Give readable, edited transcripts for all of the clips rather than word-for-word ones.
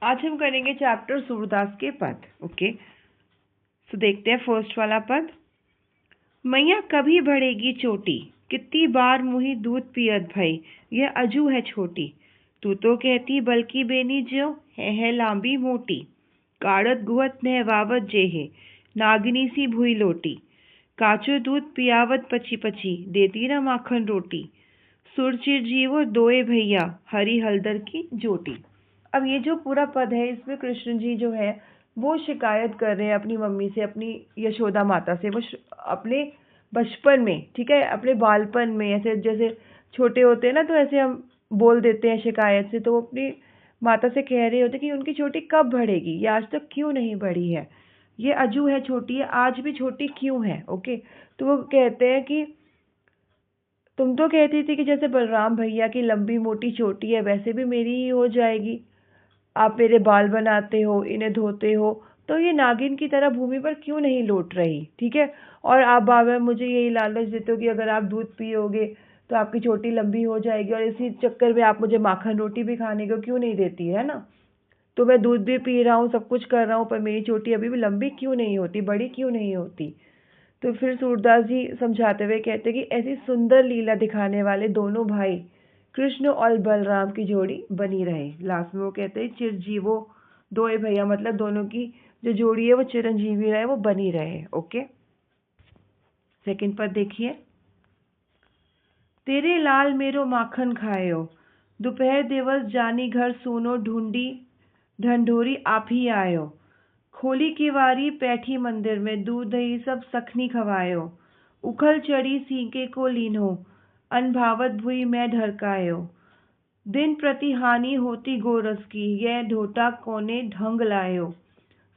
आज हम करेंगे चैप्टर सूरदास के पद। ओके, सो देखते हैं फर्स्ट वाला पद। मैया कभी बढ़ेगी चोटी, कितनी बार मुही दूध पियत भई, यह अजू है छोटी। तू तो कहती बल्कि बेनी जो है लांबी मोटी, काड़त गुहत नहवावत जेहे, नागनी सी भुई लोटी। काचो दूध पियावत पची पची, देती न माखन रोटी। सुर चिर जीवो दोए भैया, हरी हलदर की जोटी। अब ये जो पूरा पद है, इसमें कृष्ण जी जो है वो शिकायत कर रहे हैं अपनी मम्मी से, अपनी यशोदा माता से। वो अपने बचपन में, ठीक है, अपने बालपन में, ऐसे जैसे छोटे होते हैं ना, तो ऐसे हम बोल देते हैं शिकायत से। तो वो अपनी माता से कह रहे होते कि उनकी चोटी कब बढ़ेगी, ये आज तक क्यों नहीं बढ़ी है, ये अजू है छोटी है, आज भी छोटी क्यों है। ओके, तो वो कहते हैं कि तुम तो कहती थी कि जैसे बलराम भैया की लंबी मोटी चोटी है, वैसे भी मेरी ही हो जाएगी। आप मेरे बाल बनाते हो, इन्हें धोते हो, तो ये नागिन की तरह भूमि पर क्यों नहीं लौट रही, ठीक है। और आप बार बार मुझे यही लालच देते हो कि अगर आप दूध पियोगे तो आपकी चोटी लंबी हो जाएगी, और इसी चक्कर में आप मुझे माखन रोटी भी खाने को क्यों नहीं देती है ना। तो मैं दूध भी पी रहा हूँ, सब कुछ कर रहा हूँ, पर मेरी चोटी अभी भी लंबी क्यों नहीं होती, बड़ी क्यों नहीं होती। तो फिर सूरदास जी समझाते हुए कहते कि ऐसी सुंदर लीला दिखाने वाले दोनों भाई कृष्ण और बलराम की जोड़ी बनी रहे। लास्ट में वो कहते हैं चिरजीवो दोए भैया, मतलब दोनों की जो जोड़ी है वो चिरंजीवी रहे, वो बनी रहे। ओके, सेकंड पद देखिए। तेरे लाल मेरो माखन खायो, दोपहर दिवस जानी घर सूनो, ढूंढी ढंढोरी आप ही आयो। खोली किवारी पैठी मंदिर में, दूध दही सब सखनी खवायो। उखल चढ़ी सीके को लीन्हो, अनभावत भुई मैं ढरकायो। दिन प्रति हानि होती गोरस की, यह ढोटा कोने ढंग लायो।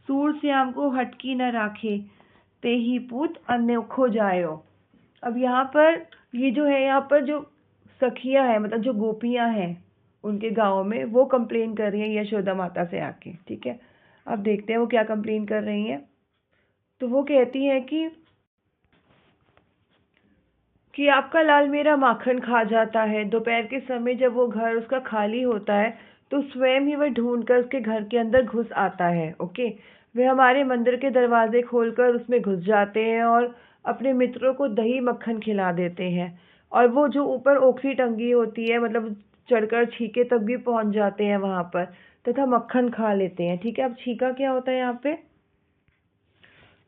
सूर श्याम को हटकी न राखे, ते ही पूत अनोखो जायो। अब यहाँ पर ये जो है, यहाँ पर जो सखियां हैं, मतलब जो गोपियां हैं उनके गांव में, वो कंप्लेन कर रही हैं यशोदा माता से आके, ठीक है। अब देखते हैं वो क्या कंप्लेन कर रही हैं। तो वो कहती हैं कि आपका लाल मेरा माखन खा जाता है। दोपहर के समय जब वो घर उसका खाली होता है, तो स्वयं ही वह ढूंढ कर उसके घर के अंदर घुस आता है। ओके, वे हमारे मंदिर के दरवाजे खोलकर उसमें घुस जाते हैं और अपने मित्रों को दही मक्खन खिला देते हैं। और वो जो ऊपर ओखली टंगी होती है, मतलब चढ़कर छीके तक भी पहुंच जाते हैं वहां पर, तथा मक्खन खा लेते हैं। ठीक है, अब छीका क्या होता है यहाँ पे,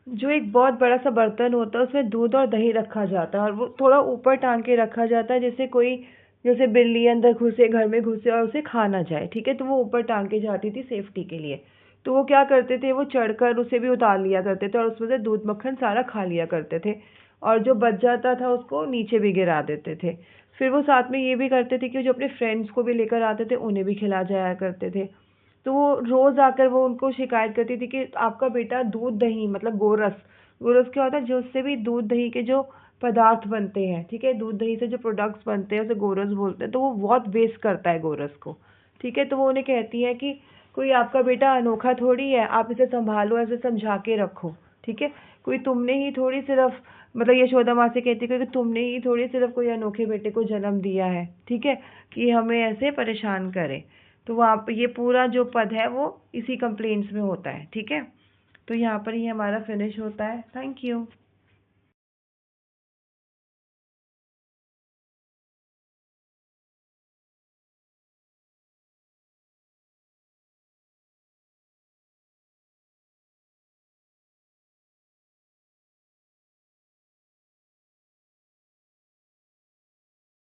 जो एक बहुत बड़ा सा बर्तन होता है, उसमें दूध और दही रखा जाता है, और वो थोड़ा ऊपर टांग के रखा जाता है, जैसे कोई, जैसे बिल्ली अंदर घुसे, घर में घुसे और उसे खा ना जाए। ठीक है, तो वो ऊपर टांग के जाती थी सेफ्टी के लिए। तो वो क्या करते थे, वो चढ़कर उसे भी उतार लिया करते थे और उसमें से दूध मक्खन सारा खा लिया करते थे, और जो बच जाता था उसको नीचे भी गिरा देते थे। फिर वो साथ में ये भी करते थे कि जो अपने फ्रेंड्स को भी लेकर आते थे उन्हें भी खिला जाया करते थे। तो वो रोज आकर वो उनको शिकायत करती थी कि आपका बेटा दूध दही, मतलब गोरस, गोरस क्या होता है, जो उससे भी दूध दही के जो पदार्थ बनते हैं, ठीक है, दूध दही से जो प्रोडक्ट्स बनते हैं उसे गोरस बोलते हैं, तो वो बहुत वेस्ट करता है गोरस को। ठीक है, तो वो उन्हें कहती है कि कोई आपका बेटा अनोखा थोड़ी है, आप इसे संभालो, ऐसे समझा के रखो। ठीक है, कोई तुमने ही थोड़ी सिर्फ, मतलब यशोदा माँ से कहती है कि तुमने ही थोड़ी सिर्फ कोई अनोखे बेटे को जन्म दिया है, ठीक है, कि हमें ऐसे परेशान करे। तो वहाँ पे ये पूरा जो पद है वो इसी कंप्लेंट्स में होता है। ठीक है, तो यहाँ पर ही हमारा फिनिश होता है। Thank you.